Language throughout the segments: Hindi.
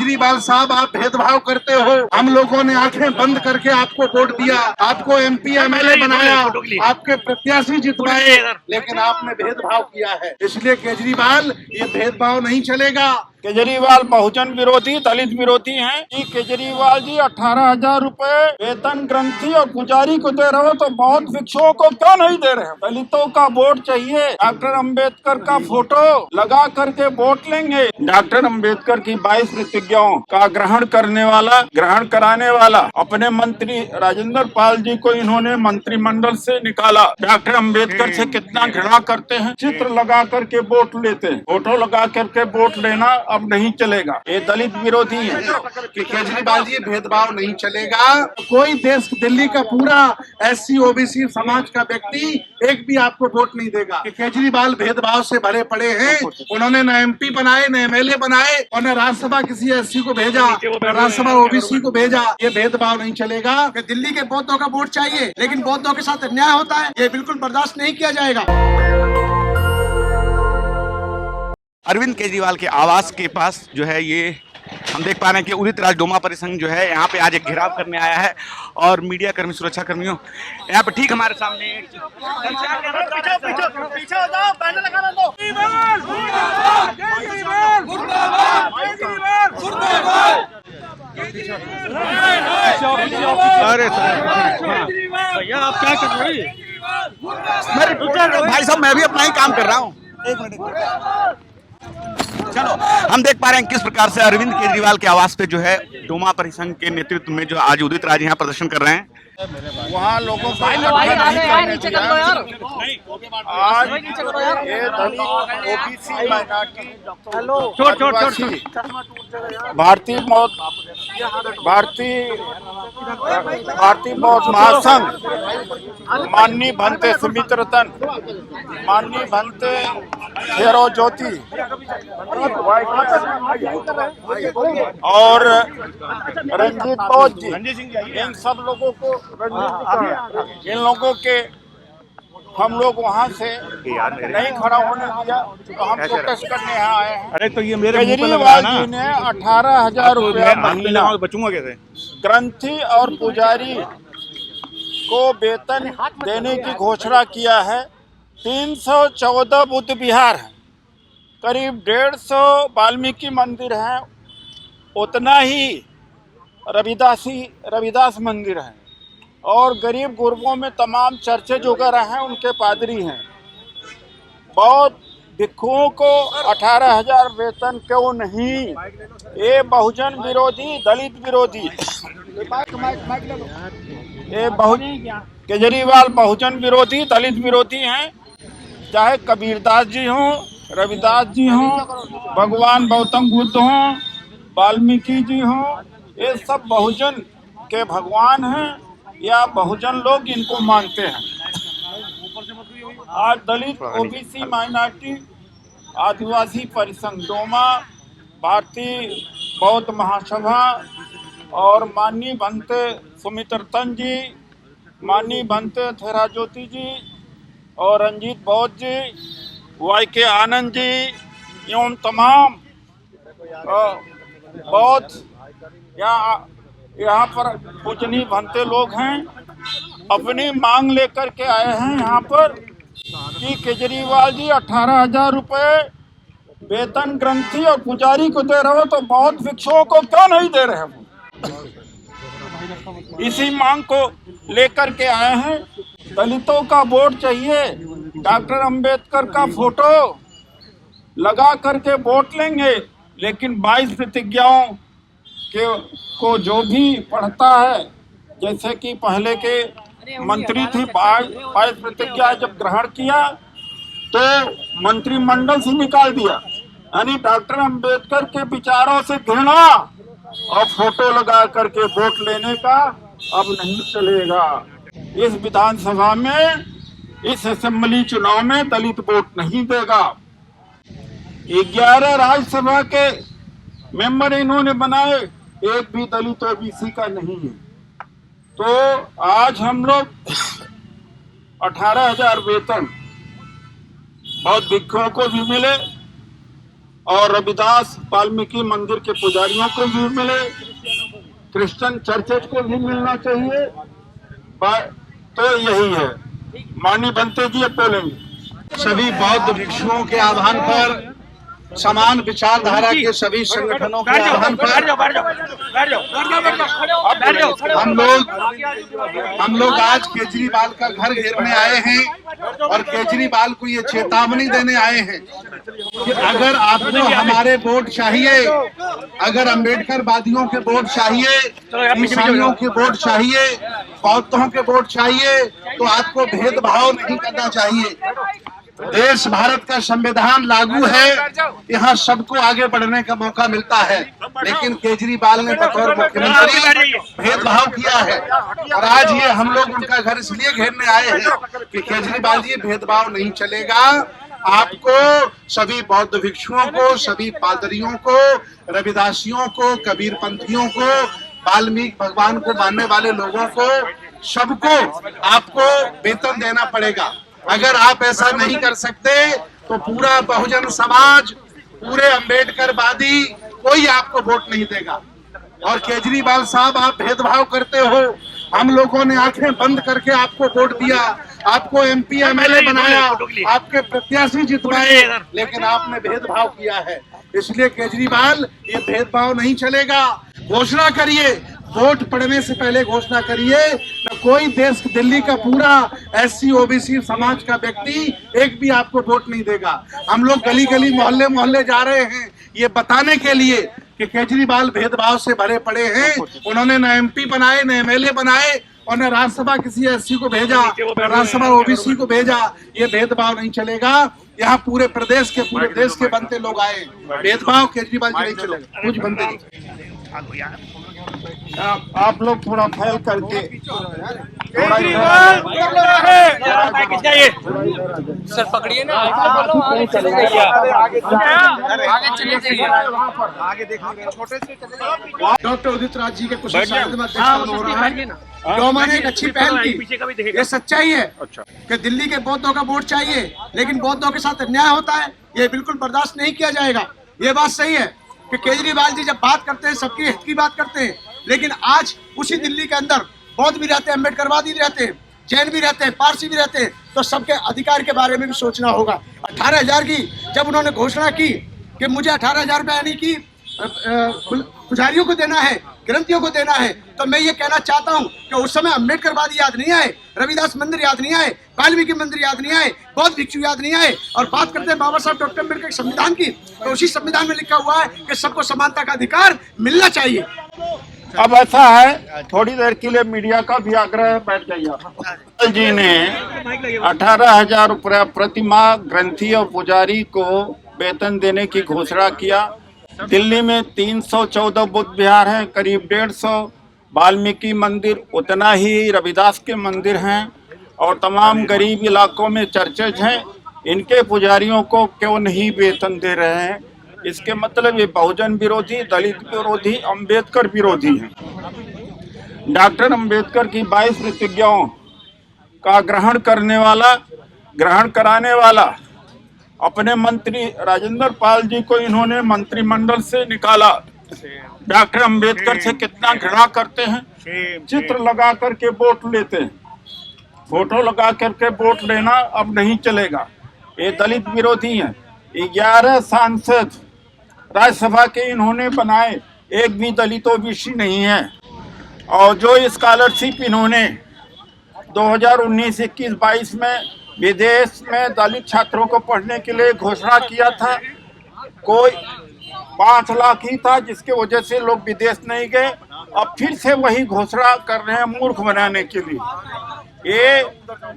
केजरीवाल साहब, आप भेदभाव करते हो। हम लोगों ने आंखें बंद करके आपको वोट दिया, आपको MP MLA बनाया, आपके प्रत्याशी जितवाए, लेकिन आपने भेदभाव किया है। इसलिए केजरीवाल, ये भेदभाव नहीं चलेगा। केजरीवाल बहुजन विरोधी, दलित विरोधी हैं। कि केजरीवाल जी 18,000 रुपए वेतन ग्रंथी और पुजारी को दे रहे हो तो बौद्ध भिक्षुओं को क्यों नहीं दे रहे हो? दलितों का वोट चाहिए। डॉक्टर अंबेडकर का फोटो लगा करके वोट लेंगे। डॉक्टर अंबेडकर की 22 प्रतिज्ञाओं का ग्रहण कराने वाला अपने मंत्री राजेंद्र पाल जी को इन्होंने मंत्रिमंडल से निकाला। डॉक्टर अंबेडकर से कितना घृणा करते हैं। चित्र लगा करके वोट लेते हैं, फोटो लगा करके वोट लेना अब नहीं चलेगा। ये दलित विरोधी है। कि केजरीवाल जी, भेदभाव नहीं चलेगा। कोई देश, दिल्ली का पूरा SC OBC समाज का व्यक्ति एक भी आपको वोट नहीं देगा। कि केजरीवाल भेदभाव से भरे पड़े हैं। उन्होंने न MP बनाए, न MLA बनाए, और न राज्यसभा किसी SC को भेजा, न राज्यसभा OBC को भेजा। ये भेदभाव नहीं चलेगा। कि दिल्ली के बौद्धों का वोट चाहिए, लेकिन बौद्धों के साथ अन्याय होता है, ये बिल्कुल बर्दाश्त नहीं किया जाएगा। अरविंद केजरीवाल के आवास के पास जो है, ये हम देख पा रहे हैं कि उदित राज डोमा परिसंघ जो है यहाँ पे आज एक घेराव करने आया है और मीडिया कर्मी, सुरक्षा कर्मियों यहाँ पे ठीक हमारे सामने अरे भैया आप क्या कर रहे हैं? भाई साहब, मैं भी अपना ही काम कर रहा हूँ। एक मिनट। चलो, हम देख पा रहे हैं किस प्रकार से अरविंद केजरीवाल के आवास पे जो है डोमा परिसंघ के नेतृत्व में जो आज उदित राज यहाँ प्रदर्शन कर रहे हैं। वहाँ लोगों को आज ये दलित OBC माइनॉरिटी भारतीय बौद्ध महासंघ, माननीय भंते सुमित रतन, माननीय भंते हेरो ज्योति और रंजीत बौद्ध जी, इन सब लोगों को इन लोगों के हम लोग वहाँ से नहीं खड़ा होने दिया, तो हम प्रोटेस्ट करने यहाँ आए हैं। अरे तो ये मेरे केजरीवाल जी ने 18,000 रुपया महीना बचूंगा कैसे? ग्रंथी और पुजारी को वेतन देने की घोषणा किया है। 314 बुद्ध विहार है, करीब 150 वाल्मीकि मंदिर हैं, उतना ही रविदास मंदिर है, और गरीब गुरबों में तमाम चर्चे जो कर रहे हैं उनके पादरी हैं। बौद्ध भिक्षुओं को 18,000 वेतन क्यों नहीं? ये बहुजन विरोधी, दलित विरोधी, ये केजरीवाल बहुजन विरोधी, दलित विरोधी हैं। चाहे कबीरदास जी हों, रविदास जी हों, भगवान गौतम बुद्ध हों, वाल्मीकि जी हों, ये सब बहुजन के भगवान हैं या बहुजन लोग इनको मानते हैं। आज दलित OBC माइनॉरिटी आदिवासी परिसंघ डोमा, भारतीय बौद्ध महासभा और माननीय भंते सुमित रतन जी, माननीय भंते थेरा ज्योति जी और रंजीत बौद्ध जी, YK आनंद जी एवं तमाम बौद्ध यहाँ पर पूजनीय भंते लोग हैं, अपनी मांग लेकर के आए हैं यहाँ पर कि केजरीवाल जी 18,000 रुपए वेतन ग्रंथी और पुजारी को दे रहे हो तो बौद्ध भिक्षुओं को क्यों नहीं दे रहे हो? इसी मांग को लेकर के आए हैं। दलितों का वोट चाहिए। डॉक्टर अंबेडकर का फोटो लगा करके वोट लेंगे, लेकिन 22 प्रतिज्ञाओं को जो भी पढ़ता है, जैसे कि पहले के मंत्री थे, 22 प्रतिज्ञा जब ग्रहण किया तो मंत्रिमंडल से निकाल दिया। यानी डॉक्टर अंबेडकर के विचारों से घृणा और फोटो लगा करके वोट लेने का अब नहीं चलेगा। इस विधानसभा में, इस असेंबली चुनाव में दलित वोट नहीं देगा। 11 राज्यसभा के मेंबर इन्होंने बनाए, एक भी दलित OBC का नहीं है। तो आज हम लोग 18,000 वेतन बौद्ध भिक्षुओं को भी मिले और रविदास वाल्मीकि मंदिर के पुजारियों को भी मिले, क्रिश्चियन चर्चेज को भी मिलना चाहिए। तो यही है। माननीय बनते जी अब बोलेंगे। सभी बौद्ध भिक्षुओं के आह्वान पर, समान विचारधारा के सभी संगठनों के आह्वान पर हम लोग आज केजरीवाल का घर घेरने आए हैं और केजरीवाल को ये चेतावनी देने आए हैं कि अगर आपको हमारे वोट चाहिए, अगर अम्बेडकर वादियों के वोट चाहिए, ईसाइयों के वोट चाहिए, बौद्धों के वोट चाहिए, तो आपको भेदभाव नहीं करना चाहिए। देश भारत का संविधान लागू है, यहाँ सबको आगे बढ़ने का मौका मिलता है, लेकिन केजरीवाल ने बतौर मुख्यमंत्री भेदभाव किया है। और आज ये हम लोग उनका घर इसलिए घेरने आए हैं कि केजरीवाल जी भेदभाव नहीं चलेगा। आपको सभी बौद्ध भिक्षुओं को, सभी पादरियों को, रविदासियों को, कबीरपंथियों को, वाल्मीकि भगवान को मानने वाले लोगों को, सबको आपको वेतन देना पड़ेगा। अगर आप ऐसा नहीं कर सकते तो पूरा बहुजन समाज, पूरे अम्बेडकरवादी कोई आपको वोट नहीं देगा। और केजरीवाल साहब, आप भेदभाव करते हो। हम लोगों ने आंखें बंद करके आपको वोट दिया, आपको एमपी एमएलए बनाया, आपके प्रत्याशी जितवाए, लेकिन आपने भेदभाव किया है। इसलिए केजरीवाल, ये भेदभाव नहीं चलेगा। घोषणा करिए, वोट पड़ने से पहले घोषणा करिए। न कोई देश, दिल्ली का पूरा एससी ओबीसी समाज का व्यक्ति एक भी आपको वोट नहीं देगा। हम लोग गली गली, मोहल्ले मोहल्ले जा रहे हैं ये बताने के लिए कि केजरीवाल भेदभाव से भरे पड़े हैं। उन्होंने न एमपी बनाए, न एमएलए बनाए, और न राज्यसभा किसी एससी को भेजा, न राज्यसभा ओबीसी को भेजा। ये भेदभाव नहीं चलेगा। यहाँ पूरे प्रदेश के, पूरे देश के बनते लोग आए, भेदभाव केजरीवाल जी नहीं चलेगा। कुछ बनते नहीं। आप लोग थोड़ा फैल करके सर पकड़िए ना, डॉक्टर उदित राज जी के कुछ हो रहा है। डोमा ने एक अच्छी पहल की, ये सच्चाई है कि दिल्ली के बौद्धों का वोट चाहिए, लेकिन बौद्धों के साथ अन्याय होता है, ये बिल्कुल बर्दाश्त नहीं किया जाएगा। ये बात सही है कि केजरीवाल जी जब बात करते हैं सबके हित की बात करते हैं, लेकिन आज उसी दिल्ली के अंदर बौद्ध भी रहते हैं, अम्बेडकरवादी भी रहते हैं, जैन भी रहते हैं, पारसी भी रहते हैं, तो सबके अधिकार के बारे में भी सोचना होगा। 18,000 की जब उन्होंने घोषणा की कि मुझे 18,000 रुपये यानी कि पुजारियों को देना है, ग्रंथियों को देना है, तो मैं ये कहना चाहता हूँ कि उस समय अम्बेडकरवादी याद नहीं आए, रविदास मंदिर याद नहीं आए, वाल्मीकि मंदिर याद नहीं आए, बौद्ध भिक्षु याद नहीं आए। और बात करते हैं बाबा साहब डॉक्टर अम्बेडकर के संविधान की, तो उसी संविधान में लिखा हुआ है कि सबको समानता का अधिकार मिलना चाहिए। अब ऐसा है, थोड़ी देर के लिए मीडिया का भी आग्रह है, बैठ जाइए। जी ने 18,000 रुपया प्रति माह ग्रंथी और पुजारी को वेतन देने की घोषणा किया। दिल्ली में 314 बुद्ध विहार हैं, करीब 150 वाल्मीकि मंदिर, उतना ही रविदास के मंदिर हैं, और तमाम गरीब इलाकों में चर्चेज हैं। इनके पुजारियों को क्यों नहीं वेतन दे रहे हैं? इसके मतलब ये बहुजन विरोधी, दलित विरोधी, अम्बेडकर विरोधी हैं। डॉक्टर अम्बेडकर की 22 प्रतिज्ञाओं का ग्रहण कराने वाला अपने मंत्री राजेंद्र पाल जी को इन्होंने मंत्रिमंडल से निकाला। डॉक्टर अम्बेडकर से कितना घृणा करते हैं। चित्र लगा करके वोट लेते हैं, फोटो लगा करके वोट लेना अब नहीं चलेगा। ये दलित विरोधी हैं। 11 सांसद राज्यसभा के इन्होंने बनाए, एक भी दलित ओबीसी नहीं है। और जो स्कॉलरशिप इन्होंने 2019-21-22 में विदेश में दलित छात्रों को पढ़ने के लिए घोषणा किया था, कोई 5 लाख ही था, जिसके वजह से लोग विदेश नहीं गए। अब फिर से वही घोषणा कर रहे हैं मूर्ख बनाने के लिए। ये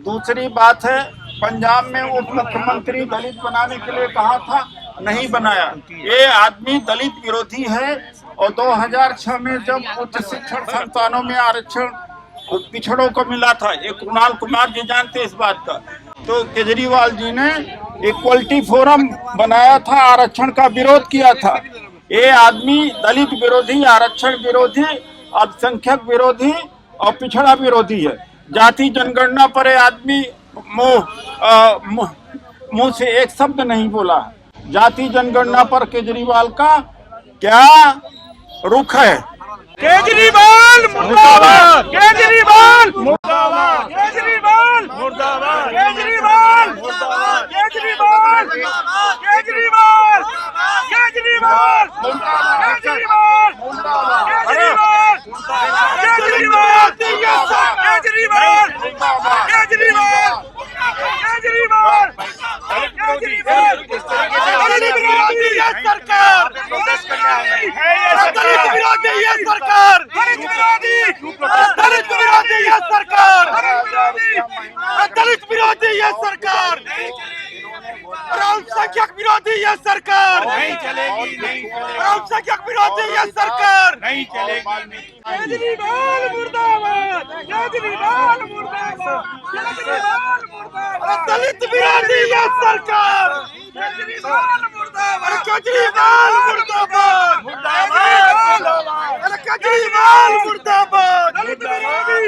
दूसरी बात है, पंजाब में उप मुख्यमंत्री दलित बनाने के लिए कहा था, नहीं बनाया। ये आदमी दलित विरोधी है। और 2006 में जब उच्च शिक्षण संस्थानों में आरक्षण पिछड़ों को मिला था, ये कुणाल कुमार जी जानते इस बात का, तो केजरीवाल जी ने इक्वलिटी फोरम बनाया था, आरक्षण का विरोध किया था। ये आदमी दलित विरोधी, आरक्षण विरोधी, अल्पसंख्यक विरोधी और पिछड़ा विरोधी है। जाति जनगणना पर ये आदमी मुंह से एक शब्द नहीं बोला। जाति जनगणना पर केजरीवाल का क्या रुख है? केजरीवाल मुर्दाबाद, केजरीवाल मुर्दाबाद, केजरीवाल मुर्दाबाद, केजरीवाल मुर्दाबाद, केजरीवाल मुर्दाबाद, केजरीवाल केजरीवाल मुर्दाबाद, केजरीवाल मुर्दाबाद, केजरीवाल केजरीवाल केजरीवाल केजरीवाल केजरीवाल केजरीवाल दलित विरोधी ये सरकार, दलित विरोधी ये सरकार, दलित विरोधी ये सरकार, दलित विरोधी ये सरकार, अल्पसंख्यक विरोधी ये सरकार नहीं चलेगी, अल्पसंख्यक विरोधी ये सरकार नहीं चलेगी। केजरीवाल मुर्दाबाद, केजरीवाल मुर्दाबाद, केजरीवाल मुर्दाबाद, दलित विरोधी ये सरकार, केजरीवाल मुर्दाबाद, केजरीवाल मुर्दाबाद, केजरीवाल मुर्दाबाद, दलित विरोधी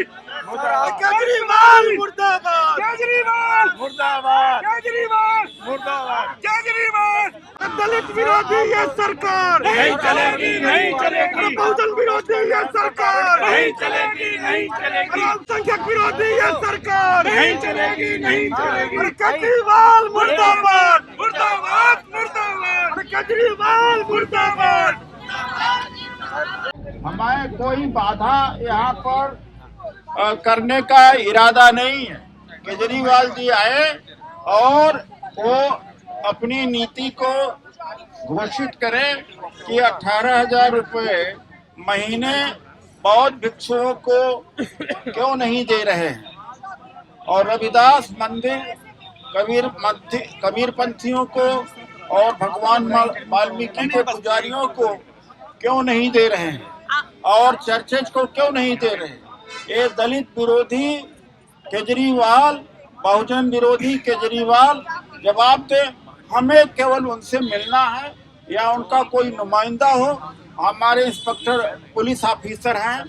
केजरीवाल मुर्दाबाद, केजरीवाल मुर्दाबाद, केजरीवाल मुर्दाबाद, केजरीवाल दलित विरोधी ये सरकार नहीं चलेगी, नहीं चलेगी, बहुजन विरोधी ये सरकार नहीं चलेगी, नहीं चलेगी, अल्पसंख्यक विरोधी ये सरकार नहीं चलेगी, नहीं चलेगी, केजरीवाल मुर्दाबाद, मुर्दाबाद, मुर्दाबाद, केजरीवाल मुर्दाबाद। हमें कोई बाधा यहाँ पर करने का इरादा नहीं है। केजरीवाल जी आए और वो अपनी नीति को घोषित करें कि 18,000 रुपये महीने बौद्ध भिक्षुओं को क्यों नहीं दे रहे हैं और रविदास मंदिर कबीरपंथियों को और भगवान वाल्मीकि के पुजारियों को क्यों नहीं दे रहे हैं और चर्चेज को क्यों नहीं दे रहे हैं। ये दलित विरोधी केजरीवाल, बहुजन विरोधी केजरीवाल जवाब दे। हमें केवल उनसे मिलना है या उनका कोई नुमाइंदा हो। हमारे इंस्पेक्टर पुलिस ऑफिसर हैं,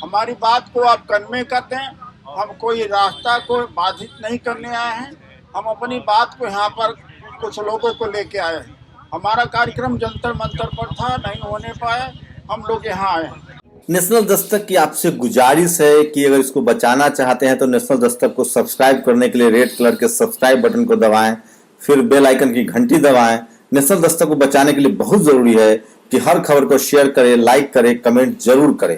हमारी बात को आप कन्वे कर दें। हम कोई रास्ता को बाधित नहीं करने आए हैं, हम अपनी बात को यहाँ पर कुछ लोगों को लेके आए हैं। हमारा कार्यक्रम जंतर मंतर पर था, नहीं होने पाया, हम लोग यहाँ आए हैं। नेशनल दस्तक की आपसे गुजारिश है कि अगर इसको बचाना चाहते हैं तो नेशनल दस्तक को सब्सक्राइब करने के लिए रेड कलर के सब्सक्राइब बटन को दबाएं, फिर बेल आइकन की घंटी दबाएं। नेशनल दस्तक को बचाने के लिए बहुत जरूरी है कि हर खबर को शेयर करें, लाइक करें, कमेंट जरूर करें।